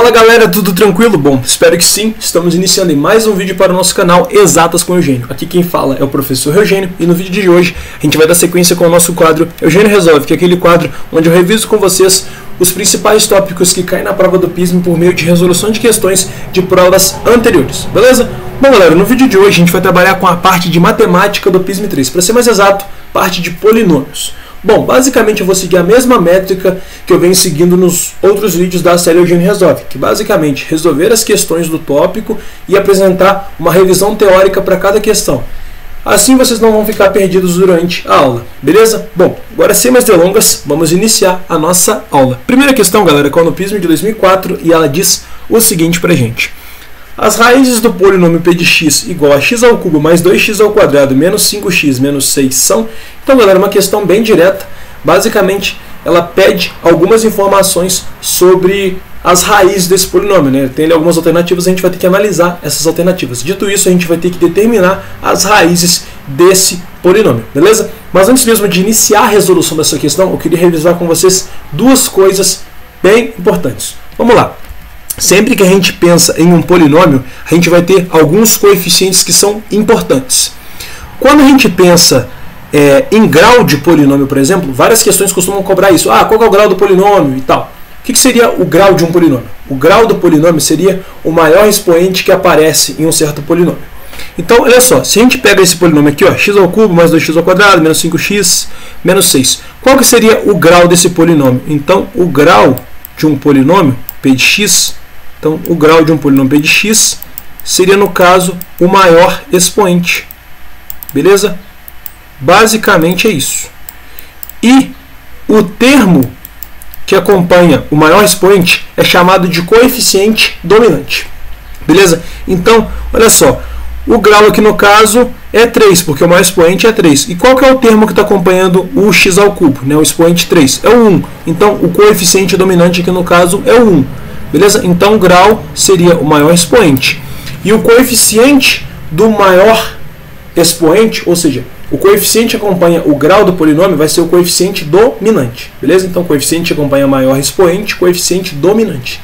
Fala galera, tudo tranquilo? Bom, espero que sim. Estamos iniciando em mais um vídeo para o nosso canal Exatas com Eugênio. Aqui quem fala é o professor Eugênio e no vídeo de hoje a gente vai dar sequência com o nosso quadro Eugênio Resolve, que é aquele quadro onde eu reviso com vocês os principais tópicos que caem na prova do PISM por meio de resolução de questões de provas anteriores, beleza? Bom galera, no vídeo de hoje a gente vai trabalhar com a parte de matemática do PISM 3, para ser mais exato, parte de polinômios. Bom, basicamente eu vou seguir a mesma métrica que eu venho seguindo nos outros vídeos da série Eugênio Resolve, que basicamente resolver as questões do tópico e apresentar uma revisão teórica para cada questão. Assim vocês não vão ficar perdidos durante a aula, beleza? Bom, agora sem mais delongas, vamos iniciar a nossa aula. Primeira questão, galera, é no PISM de 2004 e ela diz o seguinte pra gente. As raízes do polinômio p de x igual a x ao cubo mais 2x ao quadrado menos 5x menos 6 são... Então, galera, uma questão bem direta. Basicamente, ela pede algumas informações sobre as raízes desse polinômio, né? Tem ali algumas alternativas, a gente vai ter que analisar essas alternativas. Dito isso, a gente vai ter que determinar as raízes desse polinômio, beleza? Mas antes mesmo de iniciar a resolução dessa questão, eu queria revisar com vocês duas coisas bem importantes. Vamos lá. Sempre que a gente pensa em um polinômio, a gente vai ter alguns coeficientes que são importantes. Quando a gente pensa em grau de polinômio, por exemplo, várias questões costumam cobrar isso. Ah, qual é o grau do polinômio e tal. O que seria o grau de um polinômio? O grau do polinômio seria o maior expoente que aparece em um certo polinômio. Então, olha só, se a gente pega esse polinômio aqui, ó, x ao cubo mais 2x ao quadrado menos 5x menos 6, qual que seria o grau desse polinômio? Então, o grau de um polinômio, p de x, então, o grau de um polinômio p de x seria, no caso, o maior expoente. Beleza? Basicamente é isso. E o termo que acompanha o maior expoente é chamado de coeficiente dominante. Beleza? Então, olha só. O grau aqui, no caso, é 3, porque o maior expoente é 3. E qual que é o termo que está acompanhando o x ao cubo? Né? O expoente 3. É o 1. Então, o coeficiente dominante aqui, no caso, é o 1. Beleza? Então, o grau seria o maior expoente. E o coeficiente do maior expoente, ou seja, o coeficiente que acompanha o grau do polinômio vai ser o coeficiente dominante. Beleza? Então, o coeficiente que acompanha o maior expoente, coeficiente dominante.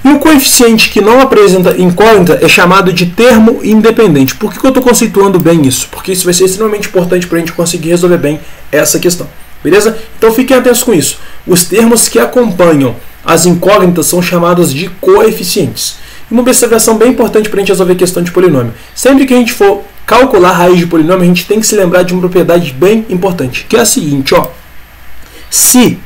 E o coeficiente que não apresenta incógnita é chamado de termo independente. Por que eu estou conceituando bem isso? Porque isso vai ser extremamente importante para a gente conseguir resolver bem essa questão. Beleza? Então, fiquem atentos com isso. Os termos que acompanham as incógnitas são chamadas de coeficientes. E uma observação bem importante para a gente resolver a questão de polinômio. Sempre que a gente for calcular a raiz de polinômio, a gente tem que se lembrar de uma propriedade bem importante, que é a seguinte, ó. Se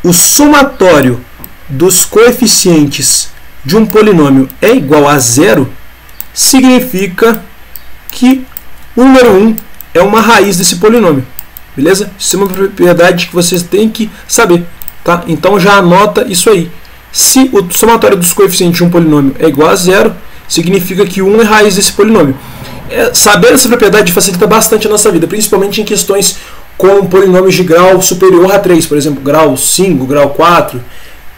o somatório dos coeficientes de um polinômio é igual a zero, significa que o número 1 é uma raiz desse polinômio. Beleza? Isso é uma propriedade que vocês têm que saber. Tá? Então já anota isso aí. Se o somatório dos coeficientes de um polinômio é igual a zero, significa que 1 é raiz desse polinômio. Saber essa propriedade facilita bastante a nossa vida, principalmente em questões com polinômios de grau superior a 3, por exemplo, grau 5, grau 4.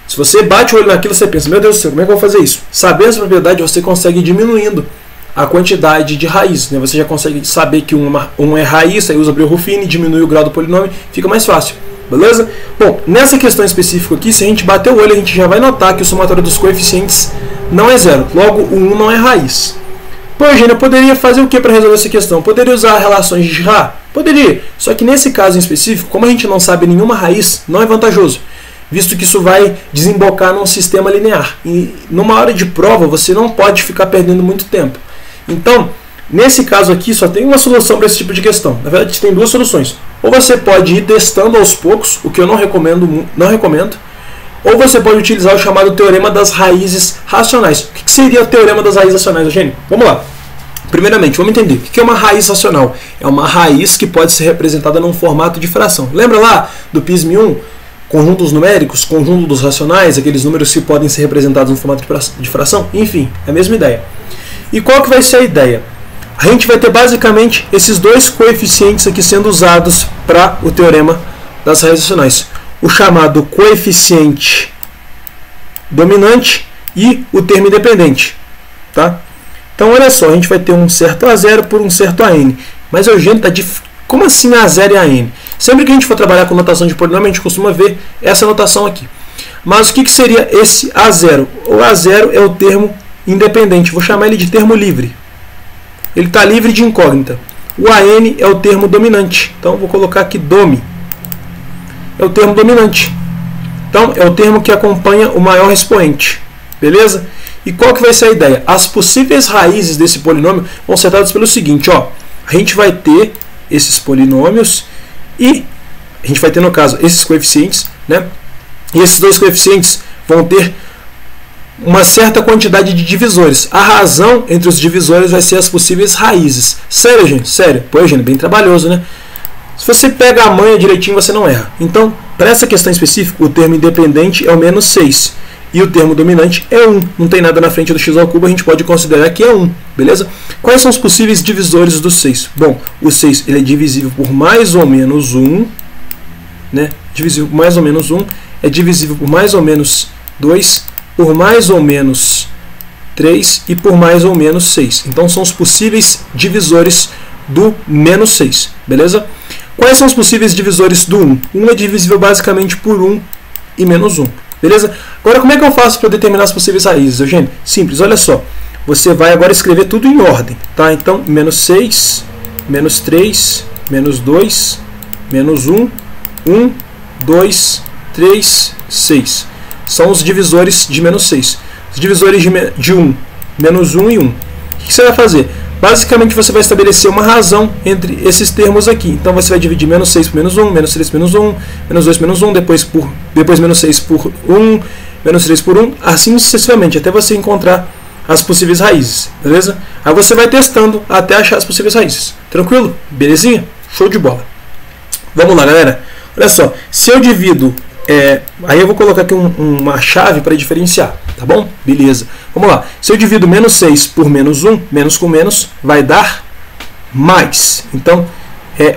Se você bate o olho naquilo, você pensa, meu Deus do céu, como é que eu vou fazer isso? Saber essa propriedade, você consegue ir diminuindo a quantidade de raiz. Né? Você já consegue saber que 1 é raiz, aí usa Breuer-Ruffini, diminui o grau do polinômio, fica mais fácil. Beleza? Bom, nessa questão específica aqui, se a gente bater o olho, a gente já vai notar que o somatório dos coeficientes não é zero. Logo, o 1 não é raiz. Pô, Eugênio, eu poderia fazer o que para resolver essa questão? Poderia usar relações de Girard? Poderia. Só que nesse caso em específico, como a gente não sabe nenhuma raiz, não é vantajoso, visto que isso vai desembocar num sistema linear. E numa hora de prova, você não pode ficar perdendo muito tempo. Então, nesse caso aqui, só tem uma solução para esse tipo de questão. Na verdade, tem duas soluções. Ou você pode ir testando aos poucos, o que eu não recomendo, ou você pode utilizar o chamado teorema das raízes racionais. O que seria o teorema das raízes racionais, Eugênio? Vamos lá. Primeiramente, vamos entender. O que é uma raiz racional? É uma raiz que pode ser representada num formato de fração. Lembra lá do PISM 1? Conjuntos numéricos, conjunto dos racionais, aqueles números que podem ser representados no formato de fração? Enfim, é a mesma ideia. E qual que vai ser a ideia? A gente vai ter basicamente esses dois coeficientes aqui sendo usados para o teorema das raízes racionais. O chamado coeficiente dominante e o termo independente. Tá? Então, olha só, a gente vai ter um certo A0 por um certo AN. Mas, Eugênio, está difícil. Como assim A0 e AN? Sempre que a gente for trabalhar com notação de polinômio, a gente costuma ver essa notação aqui. Mas o que seria esse A0? O A0 é o termo independente, vou chamar ele de termo livre. Ele está livre de incógnita. O AN é o termo dominante, então vou colocar aqui DOMI. É o termo dominante. Então é o termo que acompanha o maior expoente. Beleza? E qual que vai ser a ideia? As possíveis raízes desse polinômio vão ser dadas pelo seguinte, ó. A gente vai ter esses polinômios e a gente vai ter, no caso, esses coeficientes, né? E esses dois coeficientes vão ter uma certa quantidade de divisores. A razão entre os divisores vai ser as possíveis raízes. Sério, gente? Sério. Pô, gente, bem trabalhoso, né? Se você pega a manha direitinho, você não erra. Então, para essa questão específica, o termo independente é o menos 6. E o termo dominante é 1. Não tem nada na frente do x ao cubo, a gente pode considerar que é 1. Beleza? Quais são os possíveis divisores do 6? Bom, o 6 ele é divisível por mais ou menos 1. Né? Divisível por mais ou menos 1. É divisível por mais ou menos 2. Por mais ou menos 3 e por mais ou menos 6. Então são os possíveis divisores do menos 6. Beleza? Quais são os possíveis divisores do 1? 1 é divisível basicamente por 1 e menos 1. Beleza? Agora, como é que eu faço para determinar as possíveis raízes, Eugênio? Simples, olha só. Você vai agora escrever tudo em ordem. Tá? Então, menos 6, menos 3, menos 2, menos 1, 1, 2, 3, 6. São os divisores de menos 6. Os divisores de 1, menos 1 e 1. O que você vai fazer? Basicamente, você vai estabelecer uma razão entre esses termos aqui. Então, você vai dividir menos 6 por menos 1, menos 3 por menos 1, menos 2 por menos 1, depois menos 6 por 1, menos 3 por 1, assim sucessivamente, até você encontrar as possíveis raízes, beleza? Aí você vai testando até achar as possíveis raízes. Tranquilo? Belezinha? Show de bola. Vamos lá, galera. Olha só, se eu divido... aí eu vou colocar aqui uma chave para diferenciar, tá bom? Beleza. Vamos lá. Se eu divido menos 6 por menos 1, menos com menos, vai dar mais. Então,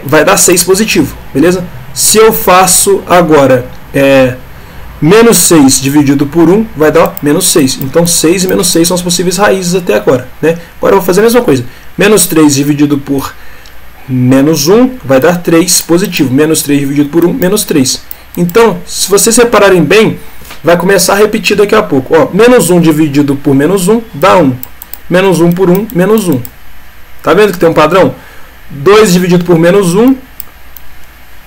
vai dar 6 positivo, beleza? Se eu faço agora menos 6 dividido por 1, vai dar menos 6. Então, 6 e menos 6 são as possíveis raízes até agora, né? Agora eu vou fazer a mesma coisa. Menos 3 dividido por menos 1 vai dar 3 positivo. Menos 3 dividido por 1, menos 3. Então, se vocês separarem bem, vai começar a repetir daqui a pouco. Ó, menos 1 dividido por menos 1 dá 1. Menos 1 por 1, menos 1. Tá vendo que tem um padrão? 2 dividido por menos 1,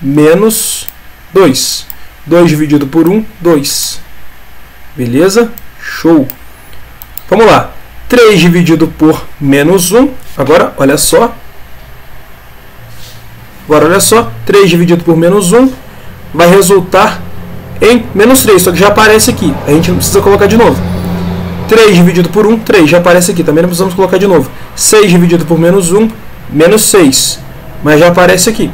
menos 2. 2 dividido por 1, 2. Beleza? Show. Vamos lá. 3 dividido por menos 1. Agora, olha só. Agora, olha só. 3 dividido por menos 1 vai resultar em menos 3, só que já aparece aqui. A gente não precisa colocar de novo. 3 dividido por 1, 3, já aparece aqui. Também não precisamos colocar de novo. 6 dividido por menos 1, menos 6. Mas já aparece aqui.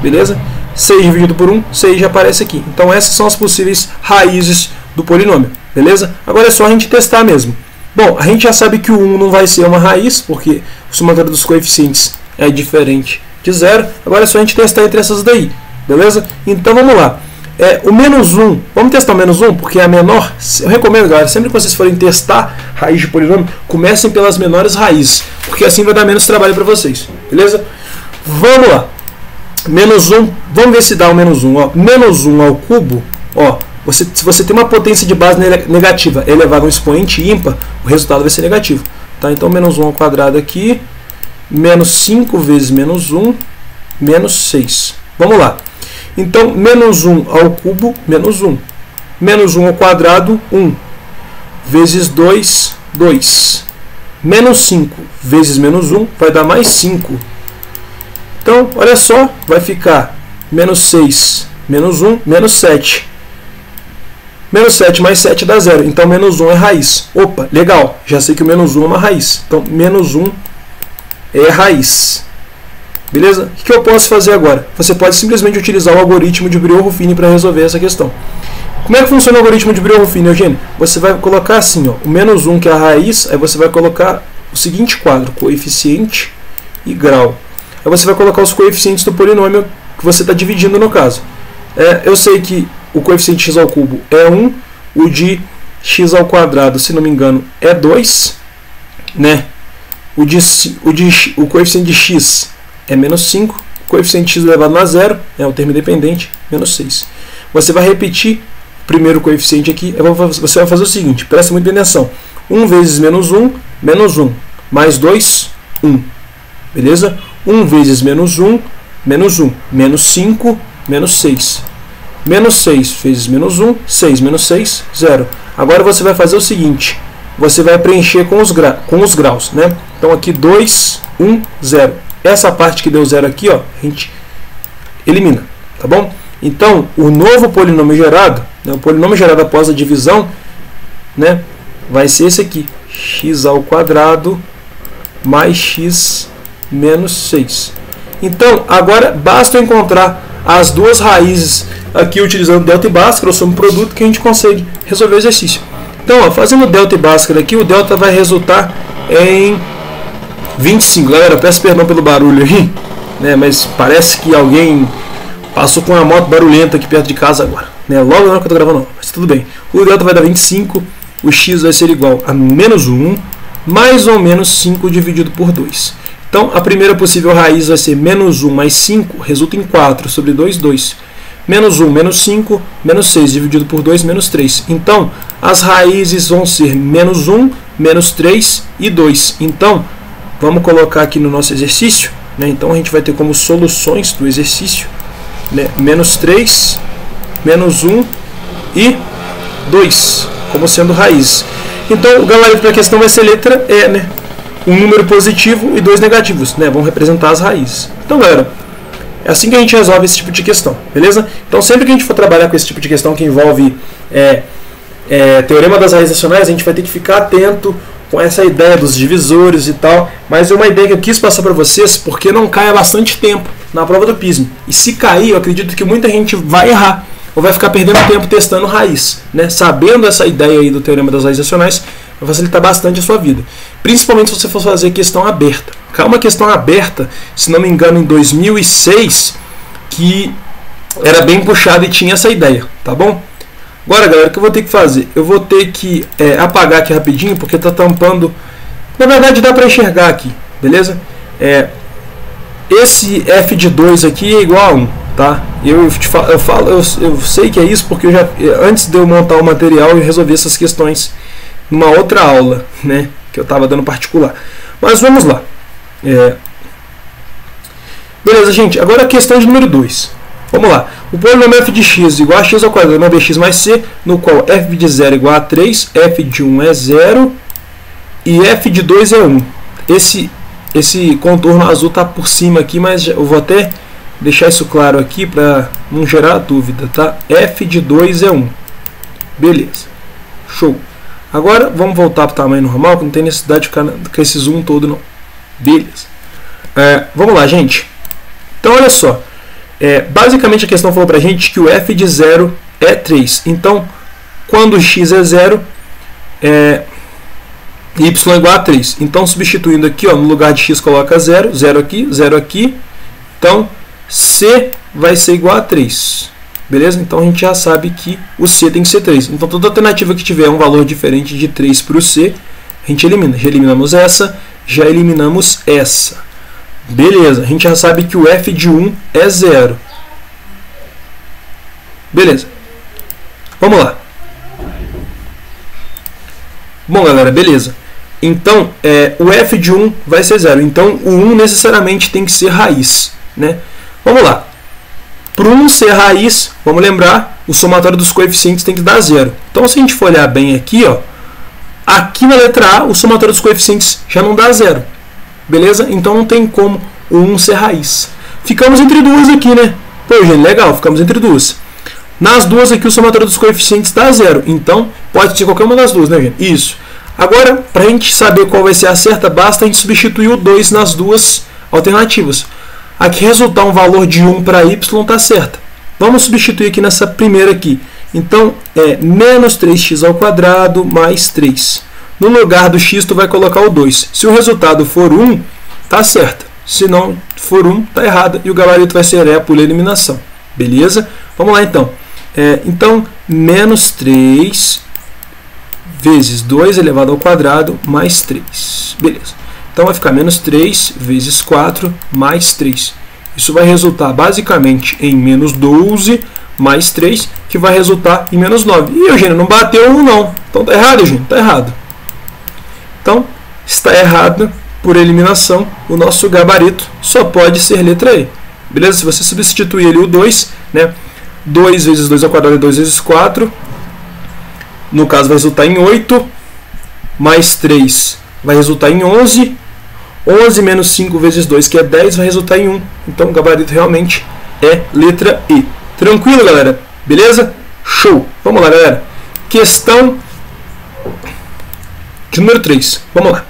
Beleza? 6 dividido por 1, 6 já aparece aqui. Então essas são as possíveis raízes do polinômio. Beleza? Agora é só a gente testar mesmo. Bom, a gente já sabe que o 1 não vai ser uma raiz, porque o somatório dos coeficientes é diferente de 0. Agora é só a gente testar entre essas daí. Beleza? Então vamos lá. O menos 1, vamos testar o menos 1, porque é a menor. Eu recomendo, galera, sempre que vocês forem testar raiz de polinômio, comecem pelas menores raízes, porque assim vai dar menos trabalho para vocês. Beleza? Vamos lá. Menos 1, vamos ver se dá o menos 1. Ó. Menos 1 ao cubo, ó, se você tem uma potência de base negativa elevada a um expoente ímpar, o resultado vai ser negativo. Tá? Então, menos 1 ao quadrado aqui, menos 5 vezes menos 1, menos 6. Vamos lá. Então, menos 1 ao cubo, menos 1. Menos 1 ao quadrado, 1. Vezes 2, 2. Menos 5 vezes menos 1 vai dar mais 5. Então, olha só, vai ficar menos 6, menos 1, menos 7. Menos 7 mais 7 dá 0. Então, menos 1 é raiz. Opa, legal. Já sei que o menos 1 é uma raiz. Então, menos 1 é raiz. Beleza? O que eu posso fazer agora? Você pode simplesmente utilizar o algoritmo de Brillouin-Ruffini para resolver essa questão. Como é que funciona o algoritmo de Brillouin-Ruffini, Eugênio? Você vai colocar assim, ó, o menos 1 que é a raiz, aí você vai colocar o seguinte quadro, coeficiente e grau. Aí você vai colocar os coeficientes do polinômio que você está dividindo no caso. Eu sei que o coeficiente x ao cubo é 1, o de x ao quadrado, se não me engano, é 2, né? O coeficiente de x é menos 5, o coeficiente de x elevado a 0, é o termo independente, menos 6. Você vai repetir primeiro coeficiente aqui, você vai fazer o seguinte, presta muito bem atenção. 1 vezes menos 1, mais 2, 1. Beleza? 1 vezes menos 1, menos 5, menos 6. Menos 6 vezes menos 1, 6, menos 6, 0. Agora você vai fazer o seguinte, você vai preencher com os graus, né? Então aqui 2, 1, 0. Essa parte que deu 0 aqui, ó, a gente elimina, tá bom? Então, o novo polinômio gerado, né, o polinômio gerado após a divisão, né, vai ser esse aqui, x² mais x menos 6. Então, agora basta eu encontrar as duas raízes aqui utilizando delta e bhaskara, ou soma produto, que a gente consegue resolver o exercício. Então, ó, fazendo delta e bhaskara aqui, o delta vai resultar em 25. Galera, eu peço perdão pelo barulho aí, né, mas parece que alguém passou com uma moto barulhenta aqui perto de casa agora, né, logo na hora que eu estou gravando, mas tudo bem. O delta vai dar 25, o x vai ser igual a menos 1, mais ou menos 5 dividido por 2. Então, a primeira possível raiz vai ser menos 1 mais 5, resulta em 4 sobre 2, 2. Menos 1, menos 5, menos 6 dividido por 2, menos 3. Então, as raízes vão ser menos 1, menos 3 e 2. Então, vamos colocar aqui no nosso exercício, né? Então, a gente vai ter como soluções do exercício, né, menos 3, menos 1 e 2, como sendo raiz. Então, o gabarito para a questão vai ser letra E, né? Um número positivo e 2 negativos, né? Vão representar as raízes. Então, galera, é assim que a gente resolve esse tipo de questão, beleza? Então, sempre que a gente for trabalhar com esse tipo de questão que envolve teorema das raízes racionais, a gente vai ter que ficar atento com essa ideia dos divisores e tal. Mas é uma ideia que eu quis passar para vocês porque não cai há bastante tempo na prova do PISM. E se cair, eu acredito que muita gente vai errar ou vai ficar perdendo tempo testando raiz, né? Sabendo essa ideia aí do teorema das raízes racionais, vai facilitar bastante a sua vida. Principalmente se você for fazer questão aberta. Caiu uma questão aberta, se não me engano, em 2006, que era bem puxada e tinha essa ideia, tá bom? Agora, galera, o que eu vou ter que fazer? Eu vou ter que apagar aqui rapidinho, porque está tampando. Na verdade, dá para enxergar aqui, beleza? Esse f de 2 aqui é igual a 1, tá? Eu sei que é isso porque antes de eu montar o material, eu resolvi essas questões numa outra aula, né, que eu estava dando particular. Mas vamos lá. Beleza, gente. Agora a questão de número 2. Vamos lá. O polinômio f de x igual a x ao quadrado mais bx mais c, no qual f de 0 é igual a 3, f de 1 é 0 e f de 2 é 1. Esse contorno azul está por cima aqui, mas eu vou até deixar isso claro aqui para não gerar dúvida, tá? F de 2 é 1. Beleza. Show. Agora vamos voltar para o tamanho normal, que não tem necessidade de ficar com esse zoom todo não. Beleza. Vamos lá, gente. Então olha só. Basicamente a questão falou para a gente que o f de 0 é 3. Então, quando x é 0, y é igual a 3. Então, substituindo aqui, ó, no lugar de x coloca 0, 0 aqui, 0 aqui. Então, c vai ser igual a 3. Beleza? Então, a gente já sabe que o c tem que ser 3. Então, toda alternativa que tiver um valor diferente de 3 para o c, a gente elimina. Já eliminamos essa, já eliminamos essa. Beleza, a gente já sabe que o f de 1 é 0. Beleza. Vamos lá. Bom, galera, beleza. Então, o f de 1 vai ser 0. Então, o 1 necessariamente tem que ser raiz, né? Vamos lá. Para o 1 ser raiz, vamos lembrar, o somatório dos coeficientes tem que dar 0. Então, se a gente for olhar bem aqui, ó, aqui na letra A, o somatório dos coeficientes já não dá 0. Beleza? Então não tem como o 1 ser raiz. Ficamos entre duas aqui, né? Pô, gente, legal, ficamos entre duas. Nas duas aqui o somatório dos coeficientes dá 0. Então pode ser qualquer uma das duas, né, gente? Isso. Agora, para a gente saber qual vai ser a certa, basta a gente substituir o 2 nas duas alternativas. Aqui resultar um valor de 1 para y está certa. Vamos substituir aqui nessa primeira aqui. Então é menos 3x ao quadrado mais 3. No lugar do x, tu vai colocar o 2. Se o resultado for 1, tá certo. Se não for 1, tá errado. E o gabarito vai ser E por eliminação. Beleza? Vamos lá, então. Então, menos 3 vezes 2 elevado ao quadrado mais 3. Beleza. Então, vai ficar menos 3 vezes 4 mais 3. Isso vai resultar, basicamente, em menos 12 mais 3, que vai resultar em menos 9. E, Eugênio, não bateu 1 não. Então tá errado, Eugênio, tá errado. Então, está errado por eliminação. O nosso gabarito só pode ser letra E. Beleza? Se você substituir ali o 2, né? 2 vezes 2 ao quadrado é 2 vezes 4. No caso, vai resultar em 8. Mais 3 vai resultar em 11. 11 menos 5 vezes 2, que é 10, vai resultar em 1. Então, o gabarito realmente é letra E. Tranquilo, galera? Beleza? Show! Vamos lá, galera. Questão de número 3. Vamos lá.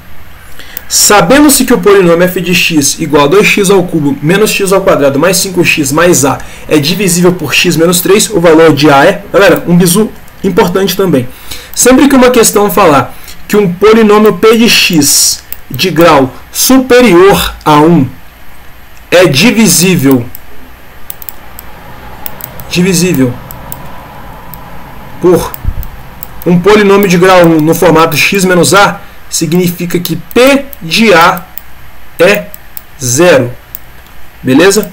Sabendo-se que o polinômio f de x igual a 2x ao cubo menos x ao quadrado mais 5x mais a é divisível por x menos 3, o valor de a é... Galera, um bizu importante também. Sempre que uma questão falar que um polinômio p de x de grau superior a 1 é divisível por um polinômio de grau 1 no formato x menos a, significa que P de A é 0. Beleza?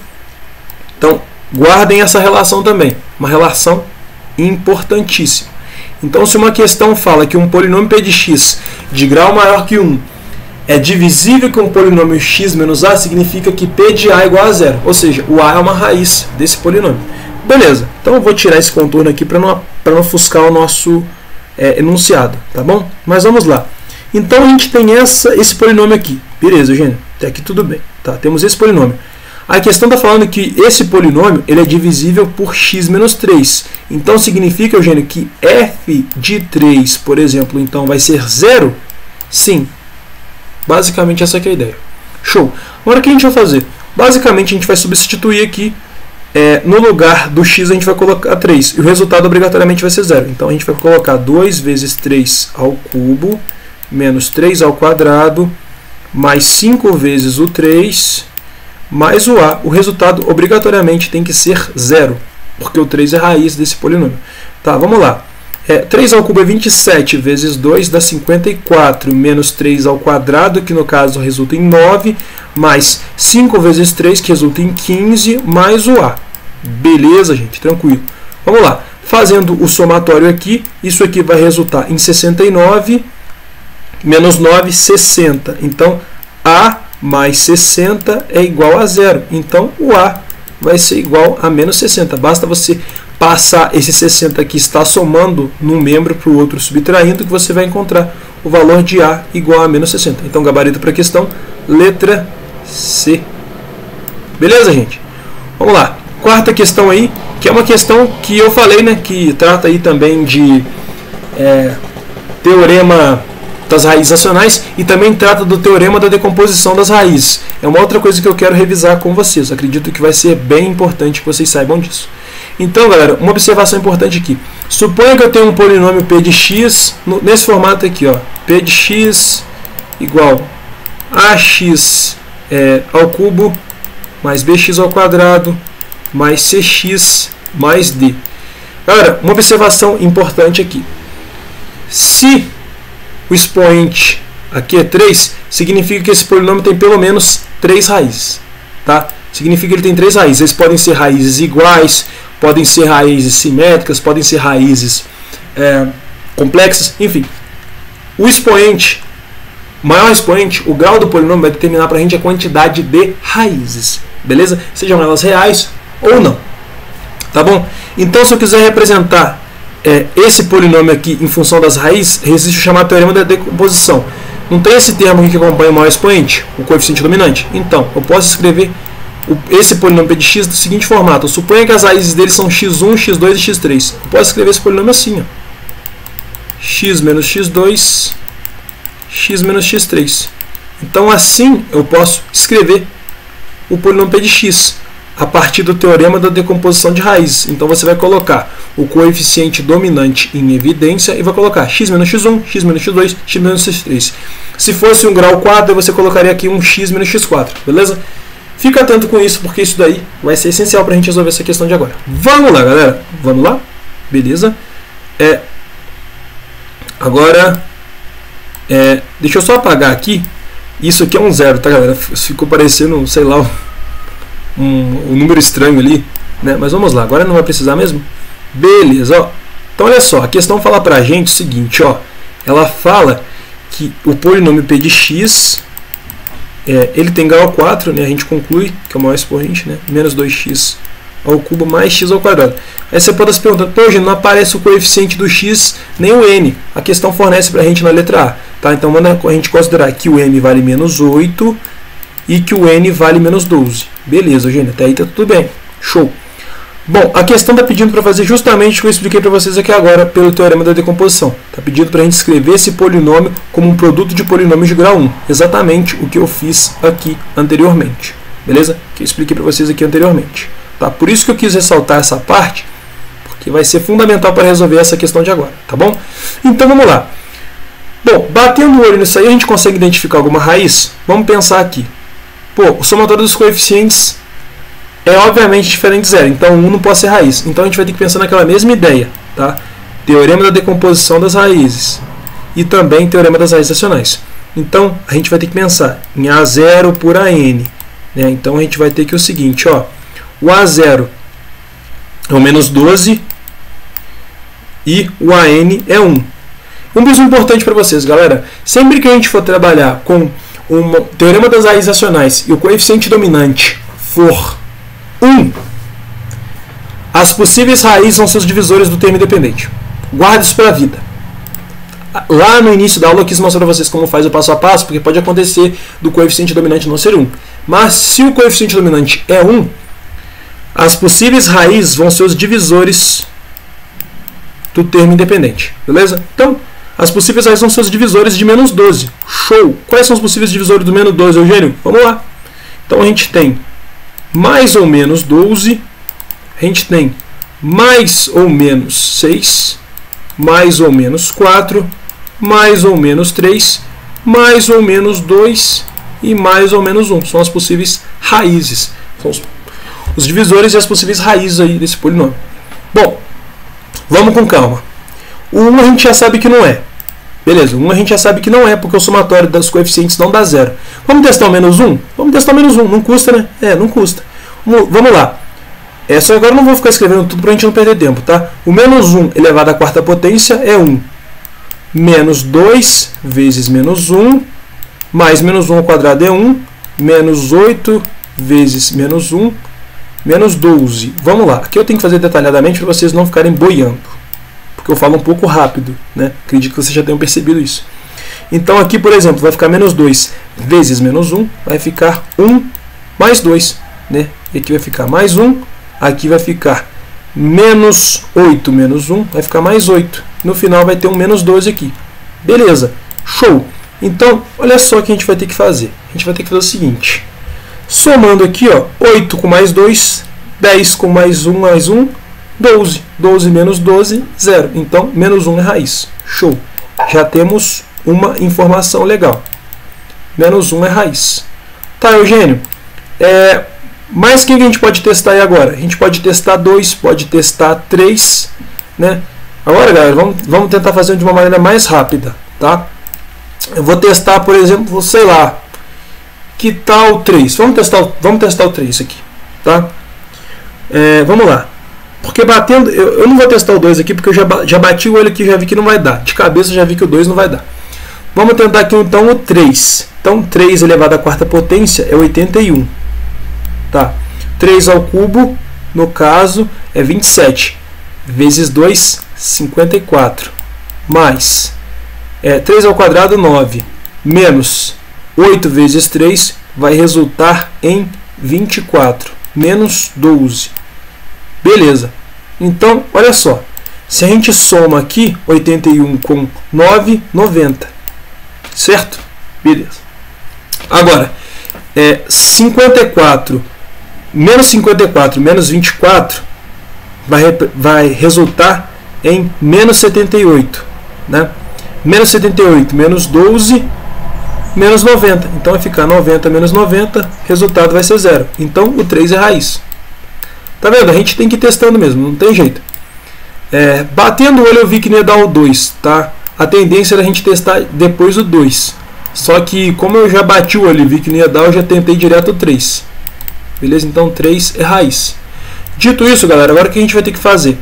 Então, guardem essa relação também. Uma relação importantíssima. Então, se uma questão fala que um polinômio P de x de grau maior que 1 é divisível com um polinômio x menos a, significa que P de A é igual a 0. Ou seja, o A é uma raiz desse polinômio. Beleza. Então, eu vou tirar esse contorno aqui para não ofuscar o nosso enunciado. Tá bom? Mas vamos lá. Então, a gente tem esse polinômio aqui. Beleza, Eugênio? Até aqui tudo bem. Tá? Temos esse polinômio. A questão está falando que esse polinômio ele é divisível por x menos 3. Então, significa, Eugênio, que f de 3, por exemplo, então vai ser 0? Sim. Basicamente, essa aqui é a ideia. Show. Agora, o que a gente vai fazer? Basicamente, a gente vai substituir aqui, no lugar do x, a gente vai colocar 3. E o resultado, obrigatoriamente, vai ser 0. Então, a gente vai colocar 2 vezes 3 ao cubo, menos 3 ao quadrado, mais 5 vezes o 3, mais o a. O resultado, obrigatoriamente, tem que ser 0, porque o 3 é a raiz desse polinômio. Tá, vamos lá. 3 ao cubo é 27, vezes 2 dá 54, menos 3 ao quadrado, que no caso resulta em 9, mais 5 vezes 3, que resulta em 15, mais o a. Beleza, gente? Tranquilo. Vamos lá. Fazendo o somatório aqui, isso aqui vai resultar em 69, menos 9, 60. Então, a mais 60 é igual a 0. Então, o a vai ser igual a menos 60. Basta você passar esse 60 que está somando num membro para o outro subtraindo, que você vai encontrar o valor de a igual a menos 60. Então, gabarito para a questão, letra C. Beleza, gente? Vamos lá. Quarta questão aí, que é uma questão que eu falei, né, que trata aí também de teorema das raízes racionais e também trata do teorema da decomposição das raízes. É uma outra coisa que eu quero revisar com vocês. Acredito que vai ser bem importante que vocês saibam disso. Então, galera, uma observação importante aqui. Suponha que eu tenho um polinômio p de x nesse formato aqui, ó. P de x igual a ax ao cubo mais bx ao quadrado mais cx mais d. Galera, uma observação importante aqui. Se o expoente aqui é 3, significa que esse polinômio tem pelo menos 3 raízes. Tá? Significa que ele tem 3 raízes. Eles podem ser raízes iguais, podem ser raízes simétricas, podem ser raízes complexas, enfim. O expoente, maior expoente, o grau do polinômio vai determinar para a gente a quantidade de raízes. Beleza? Sejam elas reais ou não. Tá bom? Então, se eu quiser representar esse polinômio aqui em função das raízes, existe o chamado teorema da decomposição. Não tem esse termo aqui que acompanha o maior expoente, o coeficiente dominante? Então, eu posso escrever esse polinômio p de x do seguinte formato. Eu suponho que as raízes dele são x1, x2 e x3. Eu posso escrever esse polinômio assim, ó. X menos x2, x menos x3. Então, assim, eu posso escrever o polinômio p de x a partir do teorema da decomposição de raízes. Então, você vai colocar o coeficiente dominante em evidência e vai colocar x menos x1, x menos x2, x menos x3. Se fosse um grau 4, você colocaria aqui um x menos x4, beleza? Fica atento com isso, porque isso daí vai ser essencial para a gente resolver essa questão de agora. Vamos lá, galera. Vamos lá? Beleza? Agora, deixa eu só apagar aqui. Isso aqui é um 0, tá, galera? Ficou parecendo, sei lá, um número estranho ali. né? Mas vamos lá, agora não vai precisar mesmo? Beleza, ó. Então olha só, a questão fala pra gente o seguinte, ó. Ela fala que o polinômio p de x, ele tem grau 4, né? A gente conclui que é o maior expoente, né? Menos 2x ao cubo mais x ao quadrado. Aí você pode estar se perguntando, pô, gente, não aparece o coeficiente do x nem o n. A questão fornece pra gente na letra A, tá? Então manda a gente considerar que o m vale menos 8 e que o n vale menos 12. Beleza, gente, até aí tá tudo bem. Show. Bom, a questão está pedindo para fazer justamente o que eu expliquei para vocês aqui agora pelo teorema da decomposição. Está pedindo para a gente escrever esse polinômio como um produto de polinômios de grau 1. Exatamente o que eu fiz aqui anteriormente. Beleza? Que eu expliquei para vocês aqui anteriormente. Tá? Por isso que eu quis ressaltar essa parte, porque vai ser fundamental para resolver essa questão de agora. Tá bom? Então vamos lá. Bom, batendo o olho nisso aí, a gente consegue identificar alguma raiz? Vamos pensar aqui. Pô, o somatório dos coeficientes é obviamente diferente de zero, então 1 não pode ser raiz. Então a gente vai ter que pensar naquela mesma ideia, tá? Teorema da decomposição das raízes e também teorema das raízes racionais. Então a gente vai ter que pensar em A0 por AN, né? Então a gente vai ter que o seguinte, ó, o A0 é o menos 12 e o AN é 1. Um biso importante para vocês, galera, sempre que a gente for trabalhar com o teorema das raízes racionais e o coeficiente dominante for 1, as possíveis raízes são seus divisores do termo independente. Guarde isso para a vida. Lá no início da aula eu quis mostrar para vocês como faz o passo a passo, porque pode acontecer do coeficiente dominante não ser 1. Mas se o coeficiente dominante é 1, as possíveis raízes vão ser os divisores do termo independente. Beleza? Então, as possíveis raízes vão ser os divisores de menos 12. Show! Quais são os possíveis divisores do menos 12, Eugênio? Vamos lá. Então a gente tem mais ou menos 12, a gente tem mais ou menos 6, mais ou menos 4, mais ou menos 3, mais ou menos 2 e mais ou menos 1. São as possíveis raízes. São os divisores e as possíveis raízes aí desse polinômio. Bom, vamos com calma. O 1 a gente já sabe que não é. Beleza, 1 a gente já sabe que não é, porque o somatório dos coeficientes não dá zero. Vamos testar o menos 1? Vamos testar o menos 1, não custa, né? Não custa. Vamos lá. Só agora eu não vou ficar escrevendo tudo para a gente não perder tempo, tá? O menos 1 elevado à quarta potência é 1. Menos 2 vezes menos 1, mais menos 1 ao quadrado é 1, menos 8 vezes menos 1, menos 12. Vamos lá, aqui eu tenho que fazer detalhadamente para vocês não ficarem boiando, porque eu falo um pouco rápido, né? Acredito que vocês já tenham percebido isso. Então aqui, por exemplo, vai ficar menos 2 vezes menos 1, vai ficar 1 mais 2, né? E aqui vai ficar mais 1, aqui vai ficar menos 8 menos 1, vai ficar mais 8. No final vai ter um menos 12 aqui. Beleza, show! Então, olha só o que a gente vai ter que fazer. A gente vai ter que fazer o seguinte. Somando aqui, ó, 8 com mais 2, 10 com mais 1, 12. 12 menos 12, 0. Então, menos 1 é raiz. Show! Já temos uma informação legal. Menos 1 é raiz. Tá, Eugênio? Mas o que a gente pode testar aí agora? A gente pode testar 2, pode testar 3, né? Agora, galera, vamos tentar fazer de uma maneira mais rápida, tá? Eu vou testar, por exemplo, sei lá, que tal 3? Vamos testar o 3 aqui, tá? Vamos lá. Porque batendo, eu não vou testar o 2 aqui, porque eu já bati o olho aqui e já vi que não vai dar. De cabeça já vi que o 2 não vai dar. Vamos tentar aqui então o 3. Então 3 elevado à quarta potência é 81. Tá? 3 ao cubo, no caso, é 27. Vezes 2, 54. Mais 3 ao quadrado, 9. Menos 8 vezes 3 vai resultar em 24. Menos 12. Beleza. Então, olha só. Se a gente soma aqui 81 com 9, 90. Certo? Beleza. Agora, 54 menos 24 vai resultar em menos 78. Né? Menos 78 menos 12 menos 90. Então vai ficar 90 menos 90, resultado vai ser 0. Então o 3 é raiz. Tá vendo? A gente tem que ir testando mesmo, não tem jeito. Batendo o olho eu vi que não ia dar o 2. Tá? A tendência era a gente testar depois o 2. Só que como eu já bati o olho e vi que não ia dar, eu já tentei direto o 3. Beleza? Então 3 é raiz. Dito isso, galera, agora o que a gente vai ter que fazer?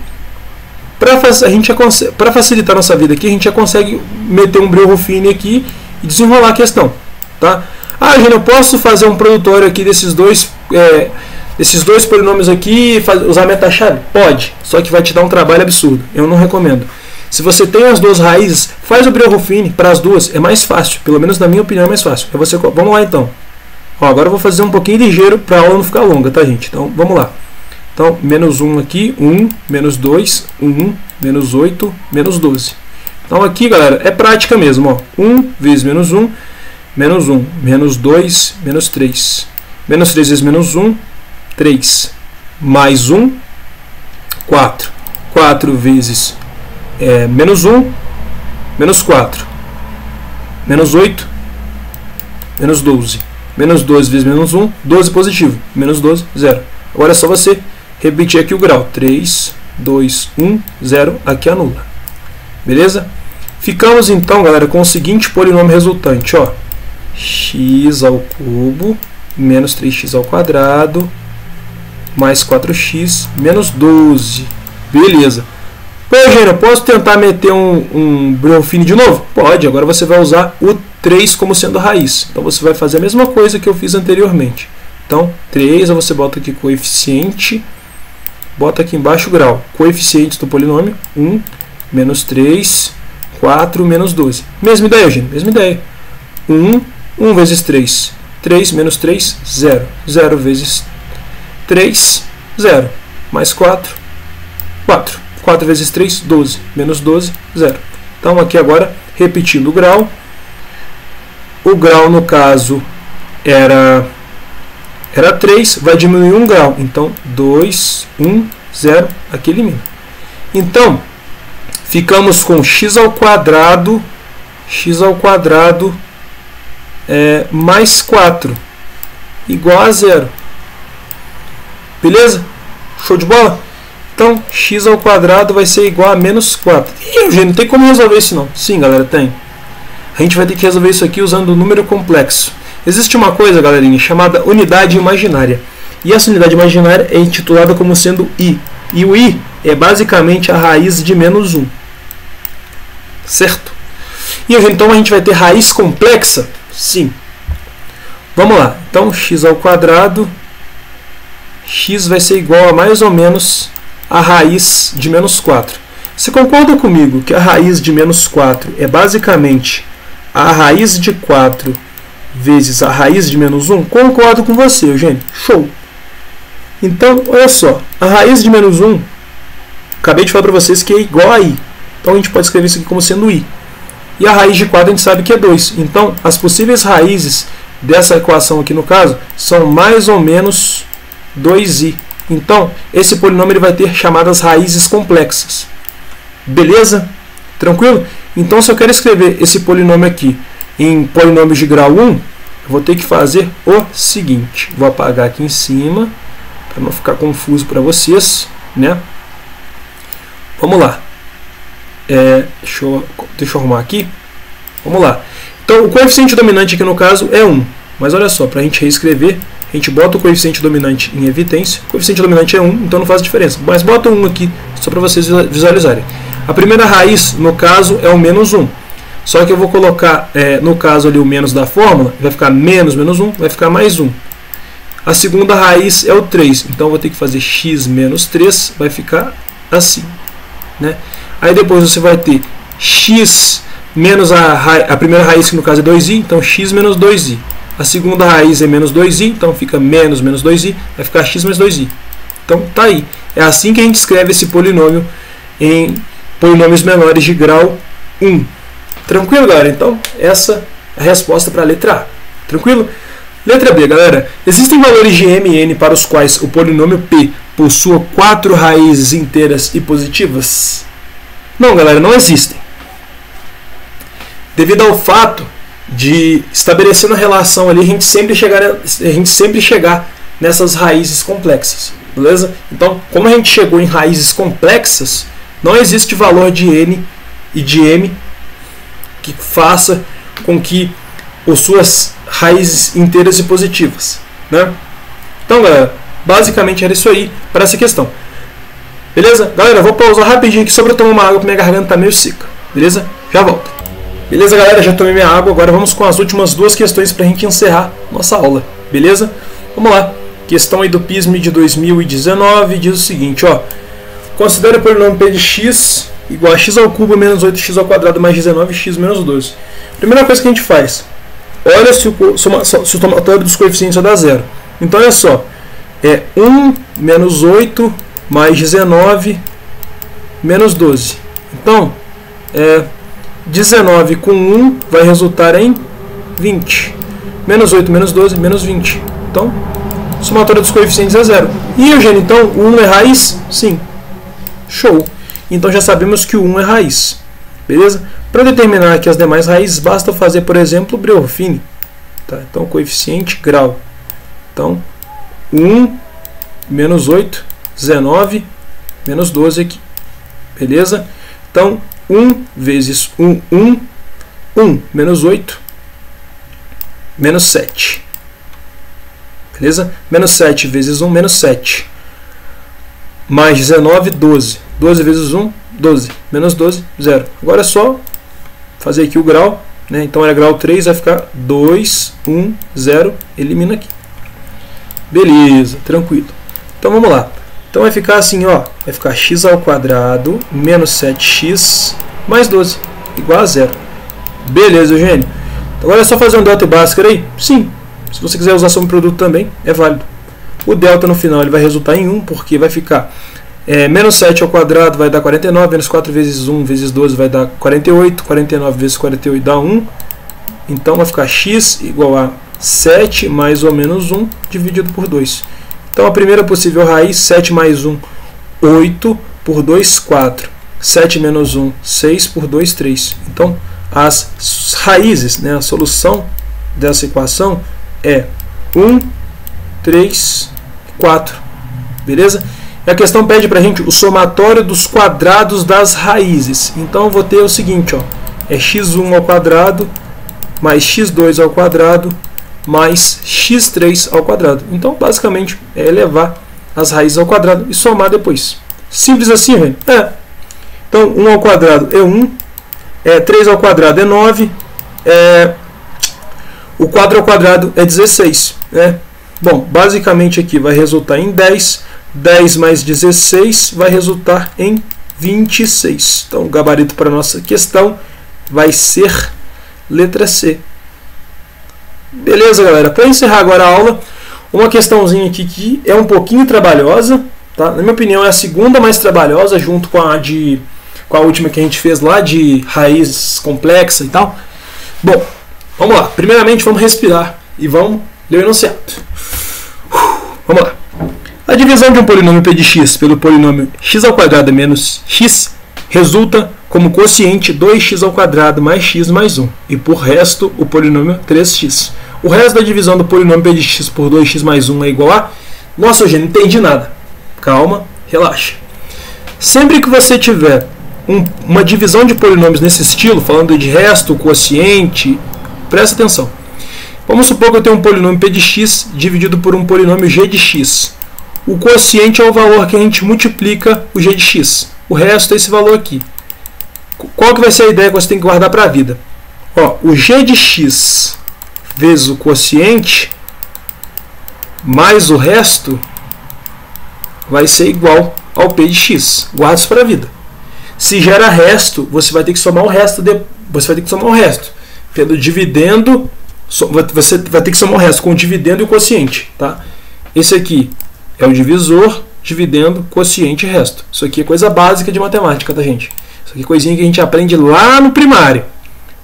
Para facilitar a nossa vida aqui, a gente já consegue meter um Breu Ruffini aqui e desenrolar a questão. Tá? Ah, gente, eu posso fazer um produtório aqui desses dois polinômios aqui e usar meta-chave? Pode, só que vai te dar um trabalho absurdo. Eu não recomendo. Se você tem as duas raízes, faz o Breu Ruffini para as duas, é mais fácil. Pelo menos na minha opinião é mais fácil. Vamos lá então. Ó, agora eu vou fazer um pouquinho ligeiro para a aula não ficar longa, tá, gente? Então vamos lá. Então, menos 1 aqui, 1, menos 2, 1, menos 8, menos 12. Então aqui, galera, é prática mesmo. Ó. 1 vezes menos 1, menos 1, menos 2, menos 3. Menos 3 vezes menos 1, 3. Mais 1, 4. 4 vezes menos 1, menos 4. Menos 8, menos 12. Menos 12 vezes menos 1, 12 positivo. Menos 12, 0. Agora é só você repetir aqui o grau. 3, 2, 1, 0. Aqui anula. Beleza? Ficamos então, galera, com o seguinte polinômio resultante. Ó. X ao cubo menos 3x ao quadrado mais 4x menos 12. Beleza. Pô, Eugênio, eu posso tentar meter um Breu Ruffini de novo? Pode. Agora você vai usar o 3 como sendo a raiz. Então você vai fazer a mesma coisa que eu fiz anteriormente. Então, 3, você bota aqui coeficiente, bota aqui embaixo o grau. Coeficientes do polinômio, 1, menos 3, 4, menos 12. Mesma ideia, gente, mesma ideia. 1 vezes 3, 3 menos 3, 0. 0 vezes 3, 0. Mais 4, 4. 4 vezes 3, 12. Menos 12, 0. Então, aqui agora, repetindo o grau. O grau, no caso, era 3, vai diminuir 1 grau. Então, 2, 1, 0, aqui elimina. Então, ficamos com x ao quadrado mais 4, igual a 0. Beleza? Show de bola? Então, x ao quadrado vai ser igual a menos 4. Ih, Eugênio, não tem como resolver isso não. Sim, galera, tem. A gente vai ter que resolver isso aqui usando o número complexo. Existe uma coisa, galerinha, chamada unidade imaginária. E essa unidade imaginária é intitulada como sendo i. E o i é basicamente a raiz de menos 1. Certo? E então a gente vai ter raiz complexa? Sim. Vamos lá. Então, x ao quadrado, x vai ser igual a mais ou menos a raiz de menos 4. Você concorda comigo que a raiz de menos 4 é basicamente a raiz de 4 vezes a raiz de menos 1? Concordo com você, Eugênio. Show! Então, olha só. A raiz de menos 1, acabei de falar para vocês que é igual a i. Então, a gente pode escrever isso aqui como sendo i. E a raiz de 4 a gente sabe que é 2. Então, as possíveis raízes dessa equação aqui, no caso, são mais ou menos 2i. Então, esse polinômio ele vai ter chamadas raízes complexas. Beleza? Tranquilo? Então, se eu quero escrever esse polinômio aqui em polinômios de grau 1, eu vou ter que fazer o seguinte. Vou apagar aqui em cima, para não ficar confuso para vocês, né? Vamos lá. Deixa eu arrumar aqui. Vamos lá. Então, o coeficiente dominante aqui no caso é 1. Mas olha só, para a gente reescrever, a gente bota o coeficiente dominante em evidência. O coeficiente dominante é 1, então não faz diferença. Mas bota 1 aqui, só para vocês visualizarem. A primeira raiz, no caso, é o menos 1. Só que eu vou colocar, no caso ali, o menos da fórmula, vai ficar menos 1, vai ficar mais 1. A segunda raiz é o 3, então eu vou ter que fazer x menos 3, vai ficar assim. Né? Aí depois você vai ter x menos a primeira raiz, que no caso é 2i, então x menos 2i. A segunda raiz é menos 2i, então fica menos 2i, vai ficar x mais 2i. Então tá aí. É assim que a gente escreve esse polinômio em polinômios menores de grau 1. Tranquilo, galera? Então, essa é a resposta para a letra A. Tranquilo? Letra B, galera. Existem valores de m e n para os quais o polinômio P possua 4 raízes inteiras e positivas? Não, galera, não existem. Devido ao fato de estabelecer uma relação ali, a gente sempre chegar nessas raízes complexas. Beleza? Então, como a gente chegou em raízes complexas, não existe valor de n e de m que faça com que possua raízes inteiras e positivas. Né? Então, galera, Basicamente era isso aí para essa questão. Beleza? Galera, eu vou pausar rapidinho aqui só para eu tomar uma água, porque minha garganta tá meio seca. Beleza? Já volto. Beleza, galera? Já tomei minha água. Agora vamos com as últimas duas questões para a gente encerrar nossa aula. Beleza? Vamos lá. Questão aí do PISM de 2019 diz o seguinte, ó. Considere o polinômio p de x igual a x ao cubo menos 8x ao quadrado mais 19x menos 12. Primeira coisa que a gente faz, olha se o somatório dos coeficientes dá zero. Então, olha só, é 1 menos 8 mais 19 menos 12. Então, 19 com 1 vai resultar em 20. Menos 8 menos 12, menos 20. Então, o somatório dos coeficientes é zero. E, Eugênio, então, o 1 é raiz? Sim. Show. Então, já sabemos que o 1 é raiz. Beleza? Para determinar aqui as demais raízes, basta fazer, por exemplo, o Breuer-Fini. Tá? Então, coeficiente grau. Então, 1 menos 8, 19, menos 12 aqui. Beleza? Então, 1 vezes 1, 1. 1 menos 8, menos 7. Beleza? Menos 7 vezes 1, menos 7. Mais 19, 12. 12 vezes 1, 12. Menos 12, 0. Agora é só fazer aqui o grau, né? Então era grau 3, vai ficar 2, 1, 0. Elimina aqui. Beleza, tranquilo. Então vamos lá. Então vai ficar assim, ó. Vai ficar x ao quadrado menos 7x mais 12, igual a 0. Beleza, Eugênio. Agora é só fazer um delta e Bhaskara aí? Sim. Se você quiser usar soma produto também, é válido. O delta no final ele vai resultar em 1, porque vai ficar menos 7 ao quadrado vai dar 49, menos 4 vezes 1 vezes 12 vai dar 48, 49 vezes 48 dá 1. Então vai ficar x igual a 7 mais ou menos 1 dividido por 2. Então a primeira possível raiz, 7 mais 1, 8, por 2, 4. 7 menos 1, 6, por 2, 3. Então as raízes, né, a solução dessa equação é 1, 3, 4. Beleza? E a questão pede para a gente o somatório dos quadrados das raízes. Então eu vou ter o seguinte, ó, é x1 ao quadrado mais x2 ao quadrado mais x3 ao quadrado. Então basicamente é elevar as raízes ao quadrado e somar depois. Simples assim, velho? Então 1 ao quadrado é 1, 3 ao quadrado é 9, o 4 ao quadrado é 16. Bom, basicamente aqui vai resultar em 10. 10 mais 16 vai resultar em 26. Então, o gabarito para a nossa questão vai ser letra C. Beleza, galera? Para encerrar agora a aula, uma questãozinha aqui que é um pouquinho trabalhosa. Tá? Na minha opinião, é a segunda mais trabalhosa, junto com a última que a gente fez lá, de raiz complexa e tal. Bom, vamos lá. Primeiramente, vamos respirar e vamos ler o enunciado. Vamos lá. A divisão de um polinômio p de x pelo polinômio x ao quadrado menos x resulta como quociente 2x ao quadrado mais x mais 1. E por resto, o polinômio 3x. O resto da divisão do polinômio p de x por 2x mais 1 é igual a... Nossa, Eugênio, não entendi nada. Calma, relaxa. Sempre que você tiver uma divisão de polinômios nesse estilo, falando de resto, quociente, presta atenção. Vamos supor que eu tenho um polinômio p de x dividido por um polinômio g de x. O quociente é o valor que a gente multiplica o g de x. O resto é esse valor aqui. Qual que vai ser a ideia que você tem que guardar para a vida? Ó, o g de x vezes o quociente mais o resto vai ser igual ao p de x. Guarda isso para a vida. Se gera resto, você vai ter que somar o resto. Pelo dividendo, você vai ter que somar o resto com o dividendo e o quociente. Tá? Esse aqui é o divisor, dividendo, quociente e resto. Isso aqui é coisa básica de matemática, tá, gente? Isso aqui é coisinha que a gente aprende lá no primário.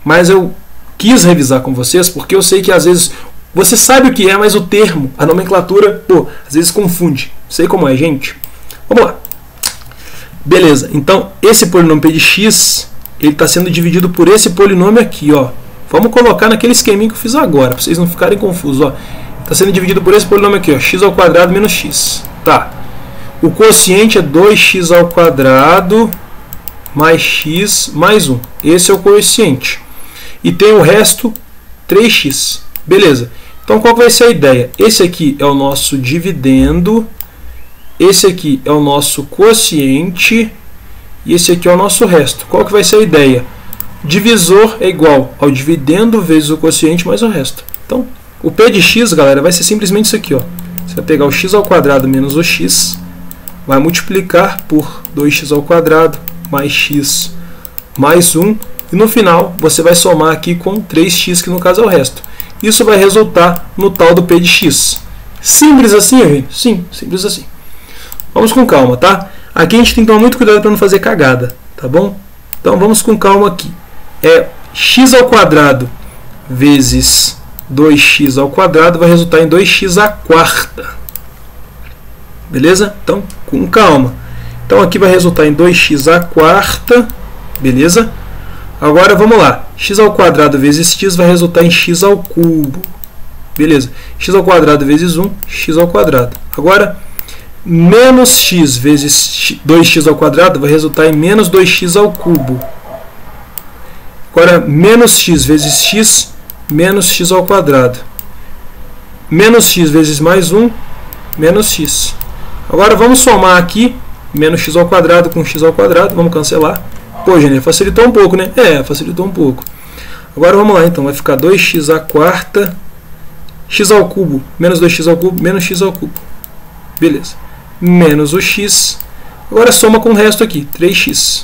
Mas eu quis revisar com vocês, porque eu sei que às vezes você sabe o que é, mas o termo, a nomenclatura, às vezes confunde. Sei como é, gente. Vamos lá. Beleza, então esse polinômio p de x, ele está sendo dividido por esse polinômio aqui, ó. Vamos colocar naquele esqueminha que eu fiz agora, para vocês não ficarem confusos, ó. Está sendo dividido por esse polinômio aqui, ó, x ao quadrado menos x. Tá. O quociente é 2x ao quadrado mais x mais 1. Esse é o quociente. E tem o resto, 3x. Beleza. Então Então qual vai ser a ideia? Esse aqui é o nosso dividendo, esse aqui é o nosso quociente e esse aqui é o nosso resto. Qual que vai ser a ideia? Divisor é igual ao dividendo vezes o quociente mais o resto. Então, o P de x, galera, vai ser simplesmente isso aqui, ó. Você vai pegar o x ao quadrado menos o x, vai multiplicar por 2x ao quadrado mais x mais 1, e no final você vai somar aqui com 3x, que no caso é o resto. Isso vai resultar no tal do P de x. Simples assim, gente? Sim, simples assim. Vamos com calma, tá? Aqui a gente tem que tomar muito cuidado para não fazer cagada, tá bom? Então vamos com calma aqui. É x ao quadrado vezes 2x ao quadrado vai resultar em 2x à quarta. Beleza? Então, com calma. Então aqui vai resultar em 2x à quarta. Beleza? Agora vamos lá. X ao quadrado vezes x vai resultar em x ao cubo. Beleza? X ao quadrado vezes 1, x ao quadrado. Agora, menos x vezes 2x ao quadrado vai resultar em menos 2x ao cubo. Agora, menos x vezes x, menos x ao quadrado. Menos x vezes mais 1, menos x. Agora, vamos somar aqui, menos x ao quadrado com x ao quadrado. Vamos cancelar. Pô, gente, facilitou um pouco, né? É, facilitou um pouco. Agora, vamos lá, então. Vai ficar 2x à quarta, x ao cubo, menos 2x ao cubo, menos x ao cubo. Beleza. Menos o x. Agora, soma com o resto aqui, 3x.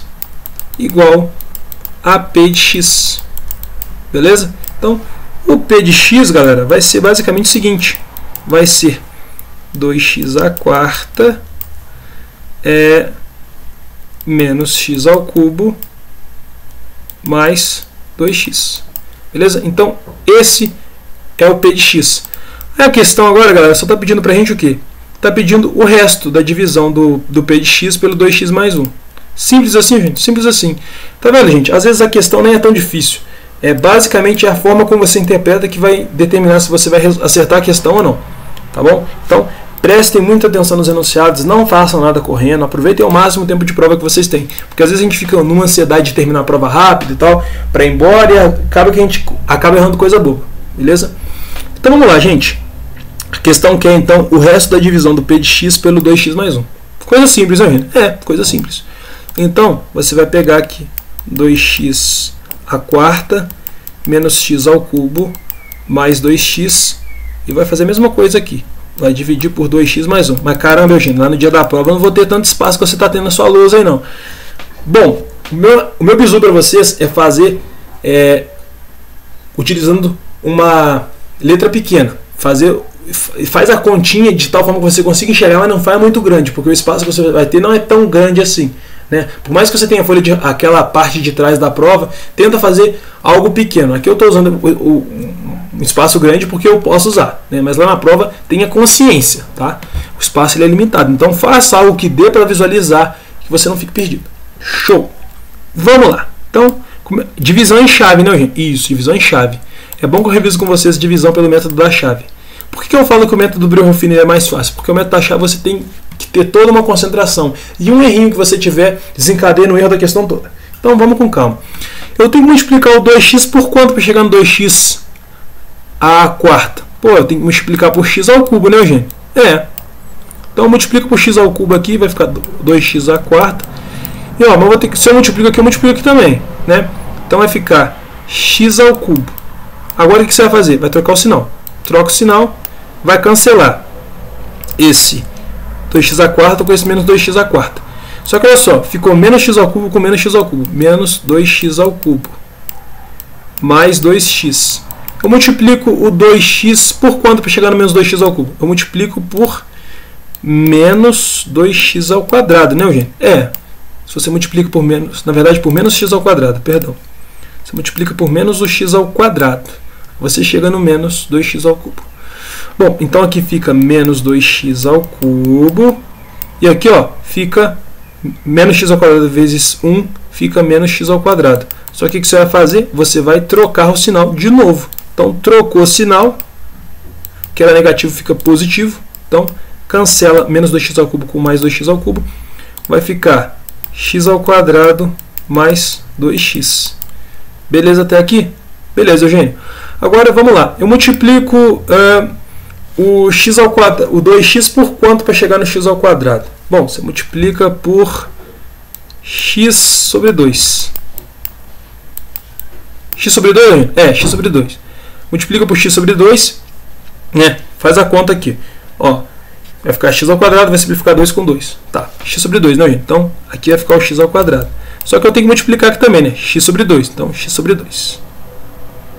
Igual a P de x. Beleza? Então, o P de x, galera, vai ser basicamente o seguinte. Vai ser 2x à quarta menos x ao cubo mais 2x. Beleza? Então, esse é o P de x. A questão agora, galera, só está pedindo para a gente o quê? Está pedindo o resto da divisão do P de x pelo 2x mais 1. Simples assim, gente? Simples assim. Tá vendo, gente? Às vezes a questão nem é tão difícil. É basicamente a forma como você interpreta que vai determinar se você vai acertar a questão ou não. Tá bom? Então, prestem muita atenção nos enunciados, não façam nada correndo, aproveitem ao máximo o tempo de prova que vocês têm. Porque às vezes a gente fica numa ansiedade de terminar a prova rápido e tal, para ir embora, e acaba que a gente acaba errando coisa boba. Beleza? Então vamos lá, gente. A questão que é, então, o resto da divisão do P de x pelo 2x mais 1. Coisa simples, né, gente? É, coisa simples. Então, você vai pegar aqui 2x à quarta menos x ao cubo mais 2x e vai fazer a mesma coisa aqui. Vai dividir por 2x mais 1. Mas caramba, Eugênio, lá no dia da prova eu não vou ter tanto espaço que você está tendo na sua lousa aí, não. Bom, o meu bizu para vocês é fazer utilizando uma letra pequena. Faz a continha de tal forma que você consiga enxergar, mas não faz muito grande, porque o espaço que você vai ter não é tão grande assim. Né? Por mais que você tenha aquela parte de trás da prova, tenta fazer algo pequeno. Aqui eu estou usando um espaço grande porque eu posso usar, né? Mas lá na prova tenha consciência, tá? O espaço ele é limitado, então faça algo que dê para visualizar, que você não fique perdido. Show! Vamos lá. Então, divisão em chave, né, gente? Isso, divisão em chave. É bom que eu reviso com vocês divisão pelo método da chave. Por que eu falo que o método do Brio-Ruffini é mais fácil? Porque o método da chave você tem que ter toda uma concentração. E um errinho que você tiver desencadeia no erro da questão toda. Então vamos com calma. Eu tenho que multiplicar o 2x por quanto para chegar no 2x à quarta? Pô, eu tenho que multiplicar por x ao cubo, né, gente? É. Então eu multiplico por x ao cubo aqui, vai ficar 2x à quarta. E ó, mas vou ter que, se eu multiplico aqui também, né? Então vai ficar x ao cubo. Agora o que você vai fazer? Vai trocar o sinal. Troca o sinal, vai cancelar esse 2x à quarta com esse menos 2x à quarta. Só que olha só, ficou menos x ao cubo com menos x ao cubo. Menos 2x ao cubo. Mais 2x. Eu multiplico o 2x por quanto para chegar no menos 2x ao cubo? Eu multiplico por menos 2x ao quadrado, né, gente? É. Se você multiplica por menos, na verdade por menos x ao quadrado, perdão. Você multiplica por menos o x ao quadrado. Você chega no menos 2x ao cubo. Bom, então aqui fica menos 2x ao cubo. E aqui, ó, fica menos x ao quadrado vezes 1, fica menos x ao quadrado. Só que o que você vai fazer? Você vai trocar o sinal de novo. Então, trocou o sinal, que era negativo fica positivo. Então, cancela menos 2x ao cubo com mais 2x ao cubo. Vai ficar x ao quadrado mais 2x. Beleza até aqui? Beleza, Eugênio. Agora vamos lá. Eu multiplico o x ao quadrado, o 2x por quanto para chegar no x ao quadrado? Bom, você multiplica por x sobre 2. X sobre 2, Eugênio? X sobre 2. Multiplica por x sobre 2, né? Faz a conta aqui. Ó, vai ficar x ao quadrado, vai simplificar 2 com 2. Tá, x sobre 2, não, gente? Então, aqui vai ficar o x ao quadrado. Só que eu tenho que multiplicar aqui também, né? X sobre 2. Então, x sobre 2.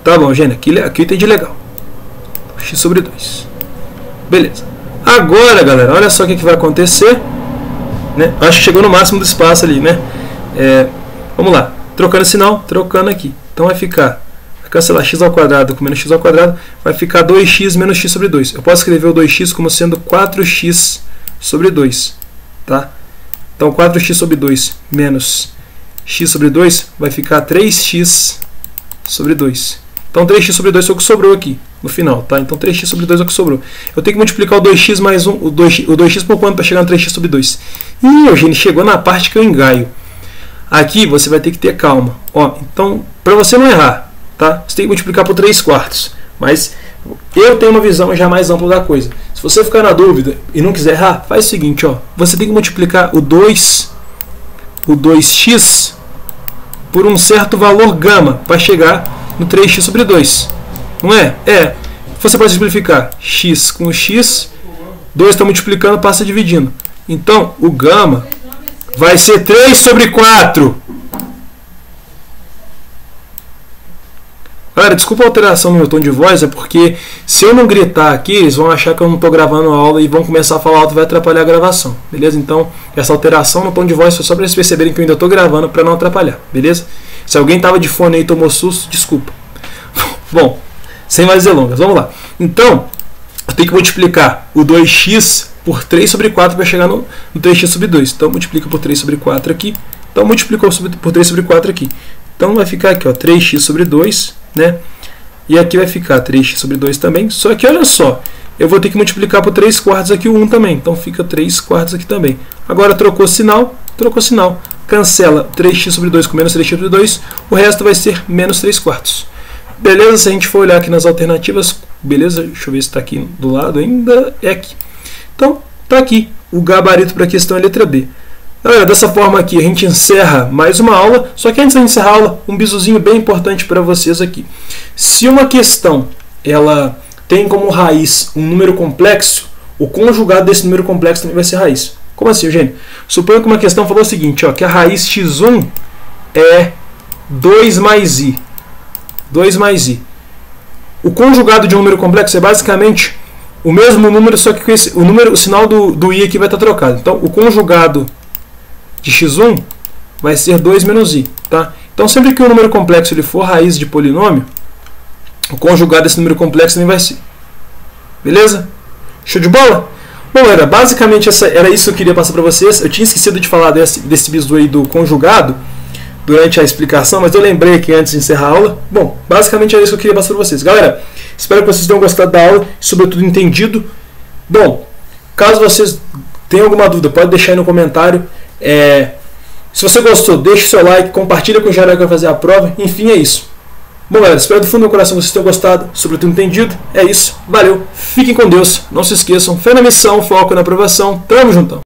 Tá bom, gente? Aqui eu entendi legal. X sobre 2. Beleza. Agora, galera, olha só o que vai acontecer. Né? Acho que chegou no máximo do espaço ali, né? Vamos lá. Trocando sinal, trocando aqui. Então, vai ficar... Vai cancelar x ao quadrado com menos x ao quadrado. Vai ficar 2x menos x sobre 2. Eu posso escrever o 2x como sendo 4x sobre 2. Tá? Então, 4x sobre 2 menos x sobre 2 vai ficar 3x sobre 2. Então, 3x sobre 2 é o que sobrou aqui, no final. Tá? Então, 3x sobre 2 é o que sobrou. Eu tenho que multiplicar o 2x mais 1, o 2x por quanto para chegar no 3x sobre 2? Ih, Eugênio, chegou na parte que eu engaio. Aqui você vai ter que ter calma. Ó, então, para você não errar, tá? Você tem que multiplicar por 3/4. Mas eu tenho uma visão já mais ampla da coisa. Se você ficar na dúvida e não quiser errar, faz o seguinte, ó. Você tem que multiplicar o 2x por um certo valor gama para chegar no 3x sobre 2. Não é? Você pode simplificar x com x. 2 está multiplicando, passa dividindo. Então, o gama vai ser 3 sobre 4. Galera, desculpa a alteração no meu tom de voz, é porque se eu não gritar aqui, eles vão achar que eu não estou gravando a aula e vão começar a falar alto e vai atrapalhar a gravação, beleza? Então, essa alteração no tom de voz foi só para eles perceberem que eu ainda estou gravando para não atrapalhar, beleza? Se alguém estava de fone aí e tomou susto, desculpa. Bom, sem mais delongas, vamos lá. Então, eu tenho que multiplicar o 2x por 3 sobre 4 para chegar no 3x sobre 2. Então, multiplica por 3 sobre 4 aqui. Então, multiplicou por 3 sobre 4 aqui. Então, vai ficar aqui, ó, 3x sobre 2, né? E aqui vai ficar 3x sobre 2 também. Só que, olha só, eu vou ter que multiplicar por 3/4 aqui o 1 também. Então, fica 3/4 aqui também. Agora, trocou sinal. Cancela 3x sobre 2 com menos 3x sobre 2. O resto vai ser menos 3/4. Beleza? Se a gente for olhar aqui nas alternativas, beleza? Deixa eu ver se está aqui do lado ainda. É aqui. Então, está aqui. O gabarito para a questão é a letra B. Galera, dessa forma aqui a gente encerra mais uma aula, só que antes de encerrar a aula, um bisuzinho bem importante para vocês aqui. Se uma questão ela tem como raiz um número complexo, o conjugado desse número complexo também vai ser raiz. Como assim, Eugênio? Suponha que uma questão falou o seguinte, ó, que a raiz x1 é 2 mais i. 2 mais i. O conjugado de um número complexo é basicamente o mesmo número, só que o sinal do i aqui vai estar trocado. Então, o conjugado de x1 vai ser 2 menos i. Tá? Então, sempre que o número complexo ele for raiz de polinômio, o conjugado desse número complexo também vai ser. Beleza? Show de bola? Bom, galera, basicamente era isso que eu queria passar para vocês. Eu tinha esquecido de falar desse bizu aí do conjugado durante a explicação, mas eu lembrei aqui antes de encerrar a aula. Bom, basicamente era isso que eu queria passar para vocês. Galera, espero que vocês tenham gostado da aula e, sobretudo, entendido. Bom, caso vocês tenham alguma dúvida, pode deixar aí no comentário. Se você gostou, deixe seu like, compartilha com o geral que vai fazer a prova. Enfim, é isso. Bom, galera, espero do fundo do meu coração que vocês tenham gostado, sobretudo entendido. É isso, valeu, fiquem com Deus, não se esqueçam, fé na missão, foco na aprovação, tamo juntão.